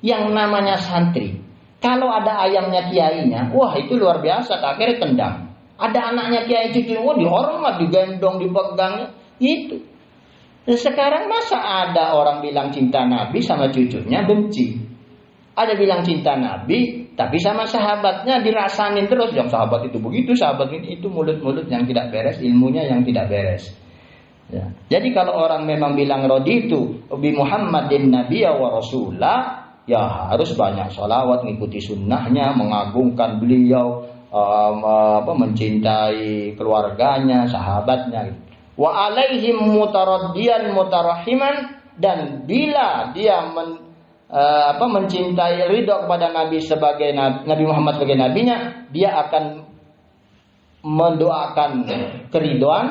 Yang namanya santri. Kalau ada ayamnya kiainya, wah itu luar biasa, akhirnya tendang. Ada anaknya kiai cucu, wah dihormat, digendong, dipegang, gitu. Sekarang masa ada orang bilang cinta Nabi sama cucunya benci. Ada bilang cinta Nabi, tapi sama sahabatnya dirasanin terus. Yang sahabat itu begitu, sahabat itu mulut-mulut yang tidak beres, ilmunya yang tidak beres. Ya. Jadi kalau orang memang bilang raditu bi Muhammadin nabiyya wa rasulah, ya harus banyak sholawat, mengikuti sunnahnya, mengagungkan beliau, mencintai keluarganya, sahabatnya. Wa alaihim mutaraddiyan mutarahiman, dan bila dia mencintai ridho kepada Nabi sebagai Nabi Muhammad sebagai nabinya, dia akan mendoakan keridhaan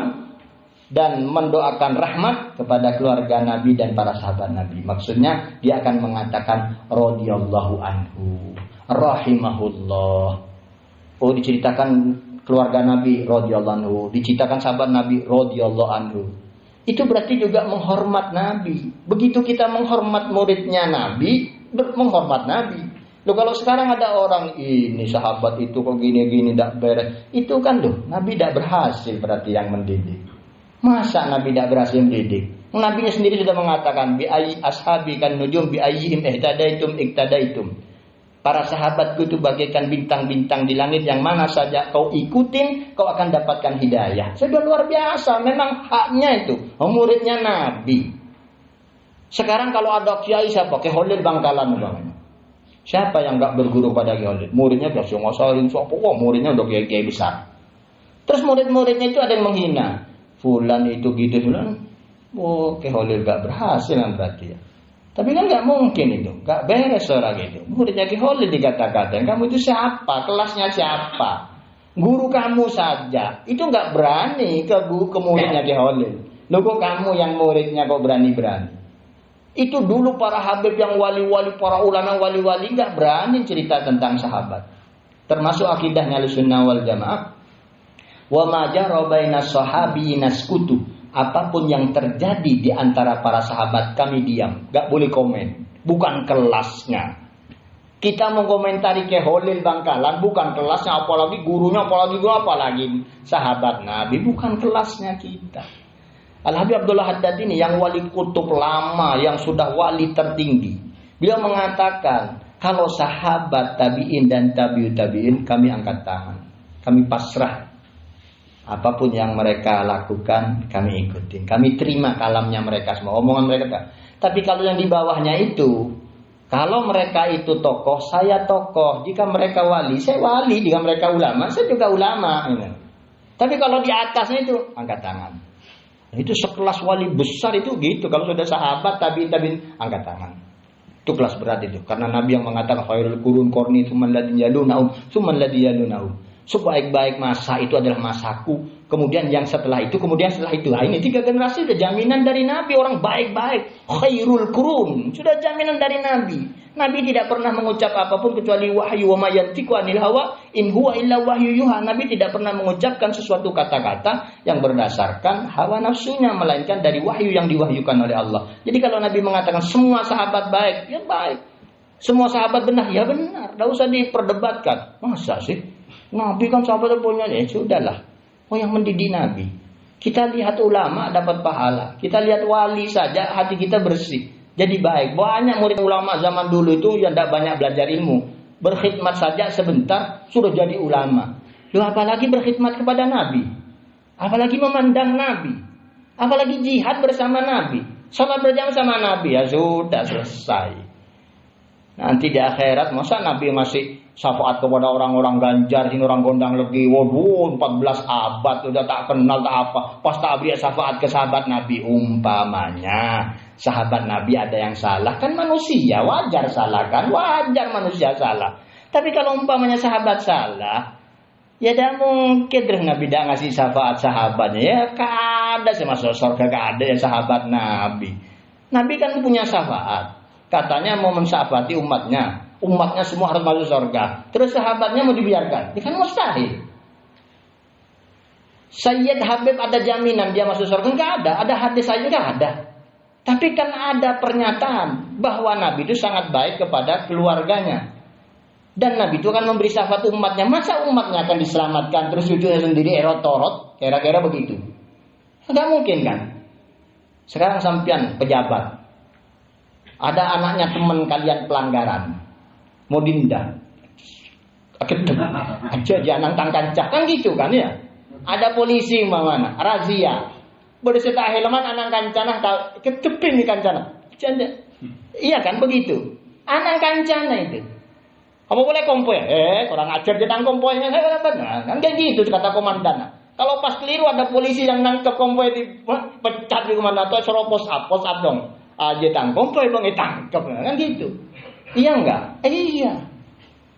dan mendoakan rahmat kepada keluarga Nabi dan para sahabat Nabi. Maksudnya dia akan mengatakan radhiyallahu anhu, rahimahullah. Oh, diceritakan keluarga Nabi radhiyallahu anhu, diceritakan sahabat Nabi radhiyallahu anhu. Itu berarti juga menghormat Nabi. Begitu kita menghormat muridnya Nabi, menghormat Nabi. Loh kalau sekarang ada orang ini sahabat itu kok gini-gini tidak beres, itu kan Nabi tidak berhasil berarti yang mendidik. Masa Nabi tidak berhasil mendidik? Nabi sendiri sudah mengatakan bi ayyi ashabi kan nujum bi ayyihim iktadaitum. Para sahabatku itu bagaikan bintang-bintang di langit, yang mana saja kau ikutin, kau akan dapatkan hidayah. Sudah luar biasa, memang haknya itu, muridnya Nabi. Sekarang kalau ada kiai siapa? Kiai Khalil Bangkalan bang. Siapa yang enggak berguru pada Kiai Khalil? Muridnya Kiai Ngasarin, muridnya udah kiai besar. Terus murid-muridnya itu ada yang menghina. Fulan itu gitu, fulan. Oh, Kiai Khalil enggak berhasil berarti ya. Tapi kan nggak mungkin itu, nggak beres orang itu. Muridnya Kiai Khalil dikata-katain, kamu itu siapa? Kelasnya siapa? Guru kamu saja itu nggak berani ke muridnya Kiai Khalil. Loh kok kamu yang muridnya kok berani-berani? Itu dulu para habib yang wali-wali, para ulama wali-wali nggak berani cerita tentang sahabat. Termasuk akidahnya Ahlussunnah wal Jamaah. Wa ma jara bainas sahabiyyin naskutu. Apapun yang terjadi di antara para sahabat kami diam, gak boleh komen. Bukan kelasnya. Kita mengkomentari Kiai Khalil Bangkalan, bukan kelasnya, apalagi gurunya, apalagi sahabat Nabi, bukan kelasnya kita. Al-Habib Abdullah Haddad ini yang wali kutub lama, yang sudah wali tertinggi. Beliau mengatakan, kalau sahabat tabi'in dan tabi'ut tabi'in, kami angkat tangan, kami pasrah. Apapun yang mereka lakukan, kami ikutin. Kami terima kalamnya mereka semua, omongan mereka. Tapi kalau yang di bawahnya itu, kalau mereka itu tokoh, saya tokoh. Jika mereka wali, saya wali. Jika mereka ulama, saya juga ulama. Tapi kalau di atasnya itu, angkat tangan. Itu sekelas wali besar itu gitu. Kalau sudah sahabat, tabi'in, angkat tangan. Itu kelas berat itu. Karena Nabi yang mengatakan, khairul qurun qarni, tsumman ladzi yalunahum. Sebaik-baik masa itu adalah masaku. Kemudian yang setelah itu, Nah, ini 3 generasi sudah jaminan dari Nabi. Orang baik-baik. Khairul qurun. Sudah jaminan dari Nabi. Nabi tidak pernah mengucap apapun kecuali wahyu. Wa ma yantiqu anil hawa in huwa illa wahyu yuha. Nabi tidak pernah mengucapkan sesuatu kata-kata yang berdasarkan hawa nafsunya, melainkan dari wahyu yang diwahyukan oleh Allah. Jadi kalau Nabi mengatakan semua sahabat baik, ya baik. Semua sahabat benar, ya benar. Tidak usah diperdebatkan. Masa sih? Nabi kan sahabat punya, ya sudahlah. Oh, yang mendidik Nabi. Kita lihat ulama dapat pahala. Kita lihat wali saja hati kita bersih. Jadi baik. Banyak murid ulama zaman dulu itu yang tidak banyak belajar ilmu. Berkhidmat saja sebentar sudah jadi ulama. Loh, apalagi berkhidmat kepada Nabi. Apalagi memandang Nabi. Apalagi jihad bersama Nabi. Salat berjamaah sama Nabi. Ya sudah selesai. Nanti di akhirat masa Nabi masih syafaat kepada orang-orang Ganjar, ini orang Gondang Legi, waduh 14 abad udah tak kenal tak apa, pas tak beri syafaat ke sahabat Nabi. Umpamanya sahabat Nabi ada yang salah, kan manusia, wajar salah kan, wajar manusia salah. Tapi kalau umpamanya sahabat salah, ya tidak mungkin terus Nabi tidak ngasih syafaat sahabatnya. Ya kada sih masuk surga, kada ya sahabat Nabi. Nabi kan punya syafaat, katanya mau mensyafaati umatnya. umatnya semua harus masuk surga. Terus sahabatnya mau dibiarkan? Ini kan mustahil. Sayyid Habib ada jaminan dia masuk surga? Enggak ada. Ada hadis saja enggak ada. Tapi kan ada pernyataan bahwa Nabi itu sangat baik kepada keluarganya. Dan Nabi itu akan memberi syafaat umatnya. Masa umatnya akan diselamatkan terus cucunya sendiri erot-torot? Kira-kira begitu. Enggak mungkin kan? Sekarang sampean pejabat. Ada anaknya teman kalian pelanggaran. Mau dinda. Akhirnya aja jangan tangkancah. Kan gitu kan ya? Ada polisi mana? Razia. Berserta helman anak kancana ketepin di kancana. Iya kan begitu. Anak kancana itu. Apa boleh kompoi? Kurang ajar dia tang kompoinya. Kan kayak gitu kata komandan. Kalau pas keliru ada polisi yang nangkep kompoi dipecat di komandan atau suruh pos up dong. Aja tang kompoi bang tangkep kan gitu. Iya enggak? Iya.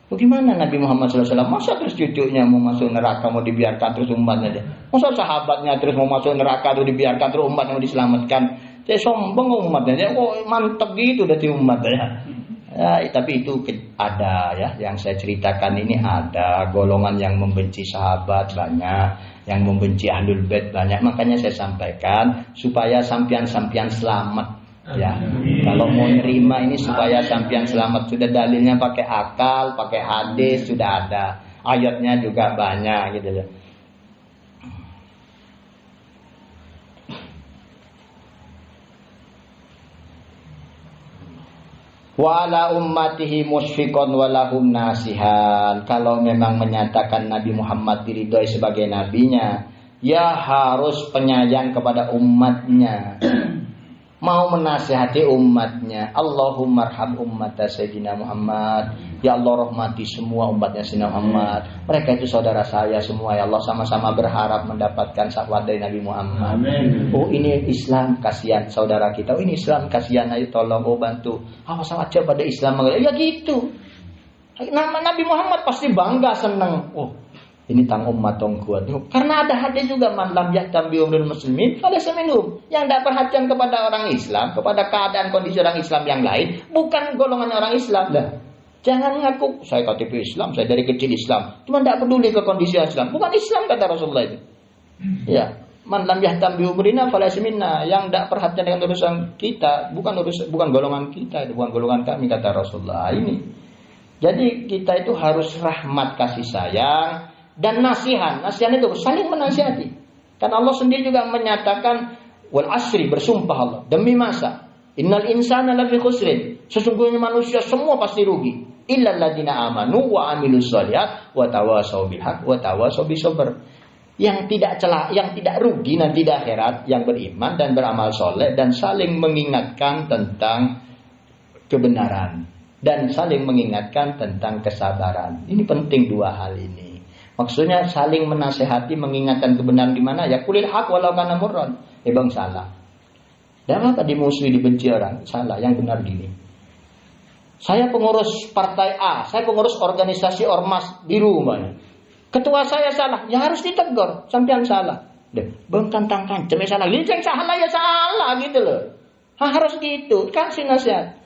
Bagaimana Nabi Muhammad SAW? Masa terus cucunya mau masuk neraka mau dibiarkan terus umatnya dia? Masa sahabatnya terus mau masuk neraka terus dibiarkan terus umatnya mau diselamatkan? Saya sombong umatnya. Dia mantep gitu dari umatnya. Ya, tapi itu ada ya. Yang saya ceritakan ini ada golongan yang membenci sahabat banyak, yang membenci ahlul bait banyak. Makanya saya sampaikan supaya sampian-sampian selamat. Ya, kalau mau nerima ini supaya sampean selamat sudah dalilnya pakai akal, pakai hadis sudah ada, ayatnya juga banyak gitu ya. Wa ala ummatihi musfiqon walahum nasihan. Kalau memang menyatakan Nabi Muhammad diridhoi sebagai nabinya, ya harus penyayang kepada umatnya. Mau menasihati umatnya. Allahumma arham ummata Sayyidina Muhammad. Ya Allah rahmati semua umatnya Sayyidina Muhammad. Mereka itu saudara saya semua. Ya Allah sama-sama berharap mendapatkan syafaat dari Nabi Muhammad. Amin. Oh ini Islam kasihan saudara kita. Oh ini Islam kasihan ayo tolong bantu. Awas aja pada Islam. Ya gitu. Nama Nabi Muhammad pasti bangga senang. Oh ini tang umat tong kuat. Karena ada hadis juga man lam yahtam bi umrul muslimin falaysa minhum. Yang tidak perhatian kepada orang Islam, kepada keadaan kondisi orang Islam yang lain, bukan golongan orang Islam. Dah. Jangan ngaku saya KTP Islam, saya dari kecil Islam. Cuma tidak peduli ke kondisi Islam. Bukan Islam kata Rasulullah itu. Ya, man lam yahtam bi umrina falaysa minna. Yang tidak perhatian dengan urusan kita, bukan golongan kita, itu bukan golongan kami kata Rasulullah. Ini. Jadi kita itu harus rahmat kasih sayang dan nasihan itu saling menasihati. Karena Allah sendiri juga menyatakan wal asri bersumpah Allah demi masa. Innal insana lafi khusrin. Sesungguhnya manusia semua pasti rugi. Illal ladzina amanu wa amilus shalihat wa tawasau bil haq wa tawasau bis sabr. Yang tidak rugi nanti di akhirat yang beriman dan beramal soleh dan saling mengingatkan tentang kebenaran dan saling mengingatkan tentang kesabaran. Ini penting dua hal ini. Maksudnya saling menasehati, mengingatkan kebenaran di mana ya kulil haq walau kana murran. Bang salah. Dan apa dimusuhi dibenci orang? Salah, yang benar gini. Saya pengurus partai A, saya pengurus organisasi ormas biru umpamanya. Ketua saya salah, ya harus ditegur, sampean salah. Bang tantangkan, cuma salah. Yang salah ya salah gitu loh. Harus gitu, kasih nasihat.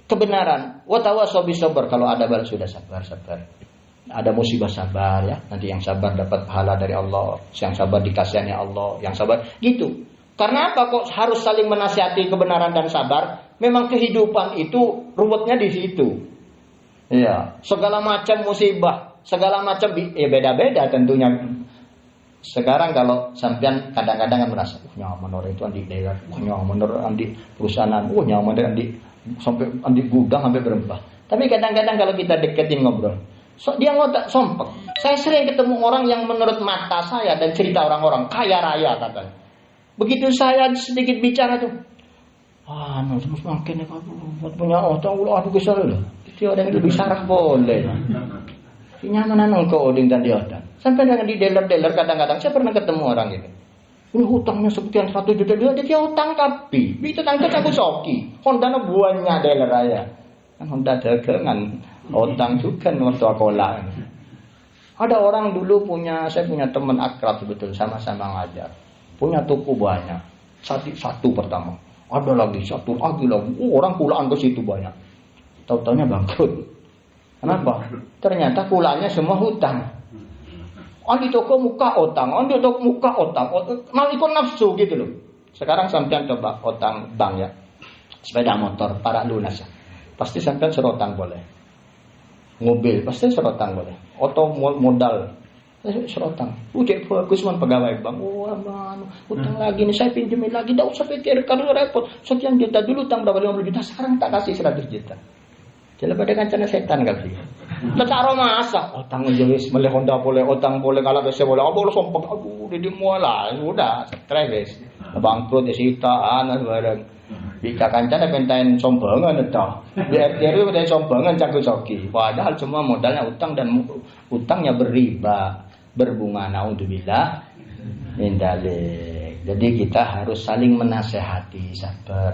Kebenaran. Wa tawasau bis sabr, kalau ada balas sudah sabar. Ada musibah sabar ya. Nanti yang sabar dapat pahala dari Allah. Yang sabar dikasihani Allah. Yang sabar gitu. Karena apa kok harus saling menasihati kebenaran dan sabar? Memang kehidupan itu ruwetnya di situ. Ya, segala macam musibah, segala macam beda-beda tentunya. Sekarang kalau sampean kadang-kadang kan merasa, nyaman orang itu andi daerah, nyaman orang andi perusahaan, nyaman andi sampai andi gudang sampai berembah. Tapi kadang-kadang kalau kita deketin ngobrol, dia ngotak sompek. Saya sering ketemu orang yang menurut mata saya dan cerita orang-orang kaya raya katanya. Begitu saya sedikit bicara tuh, makin buat punya otong ulo aku kesal loh. Itu orang lebih sarah boleh. Kenyamanan engkau oding dan diotan. Sampai dengan di dealer-dealer kadang-kadang saya pernah ketemu orang ini. Ini hutangnya sekian 1 juta dia hutang kapi. Itu tangkap aku soki. Honda buahnya dealer raya. Kan Honda dagangan. Utang juga waktu akola. Ada orang dulu saya punya teman akrab betul sama-sama ngajar. Punya toko banyak. Satu pertama. Ada lagi satu lagi. Orang pulaan ke situ banyak. Tahu-taunya bangkrut. Kenapa? Ternyata kulanya semua hutang. Andi toko muka otang, andi toko muka otang. Mal ikut nafsu gitu loh. Sekarang sampean coba otang bank ya. Sepeda motor para lunas ya. Pasti sampean serotang boleh. Mobil pasti serotang boleh. Oto modal serotang. Udah bagus man pegawai bank. Wah, utang lagi nih saya pinjemin lagi. Tidak usah pikir karena repot. Sekian juta dulu utang berapa 50 juta. Sekarang tak kasih 100 juta. Jadi pada kancana setan kali. Tetaro masa utang jenis meleh Honda boleh, utang boleh kalau bisa boleh. Oh boleh sompek. Aduh, di muala sudah stres. Bangkrut disita anak bareng. Jika kancana pentain sombongan itu. Biar dia pentain sombongan caku-coki. Padahal semua modalnya utang dan utangnya berriba, berbunga. Naudzubillah min dzalik. Jadi kita harus saling menasehati, sabar.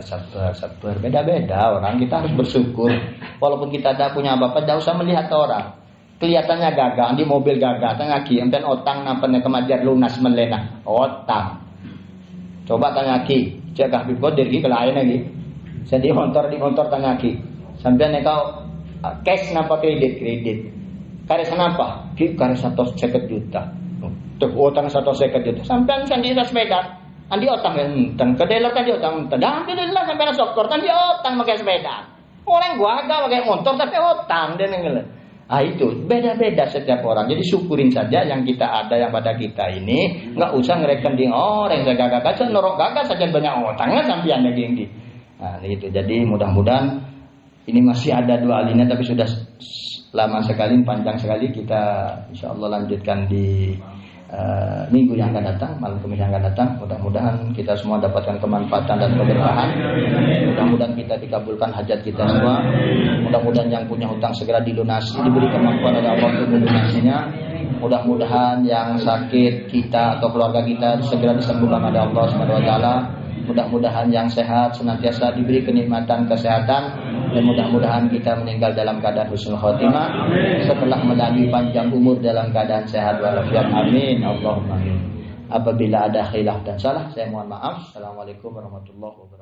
Beda-beda orang, kita harus bersyukur. Walaupun kita tidak punya apa-apa, tidak usah melihat orang. Kelihatannya gagah, di mobil gagah, tengah ki, enten otang nampaknya kemajar lunas melena, otang. Coba tanya ki, cekah bibot dari ki kelain lagi. Saya di motor tanya ki, sampai nekau cash napa kredit. Karis kenapa? Ki karis 150 juta. Tuh utang 150 juta. Sampai sendiri sepeda. Andi otang enten, kedeler kan di otang enten. Alhamdulillah sampai sokor kan di otang pakai sepeda. Orang gua agak pakai motor tapi otang dan ngel. Ah itu beda-beda setiap orang. Jadi syukurin saja yang kita ada yang pada kita ini. Enggak usah ngereken di orang yang gagah saja norok gagah saja banyak otangnya sampean lagi ini. Nah itu. Jadi mudah-mudahan ini masih ada 2 alinea tapi sudah lama sekali, panjang sekali. Kita insyaallah lanjutkan di minggu yang akan datang, malam Kamis yang akan datang. Mudah-mudahan kita semua dapatkan kemanfaatan dan keberkahan. Mudah-mudahan kita dikabulkan hajat kita semua. Mudah-mudahan yang punya hutang segera dilunasi, diberi kemampuan oleh Allah untuk melunasinya. Mudah-mudahan yang sakit kita atau keluarga kita segera disembuhkan oleh Allah Subhanahu wa taala. Mudah-mudahan yang sehat senantiasa diberi kenikmatan kesehatan, dan mudah-mudahan kita meninggal dalam keadaan husnul khotimah setelah melalui panjang umur dalam keadaan sehat walafiat. Amin Allahumma amin. Apabila ada khilaf dan salah saya mohon maaf. Assalamualaikum warahmatullahi wabarakatuh.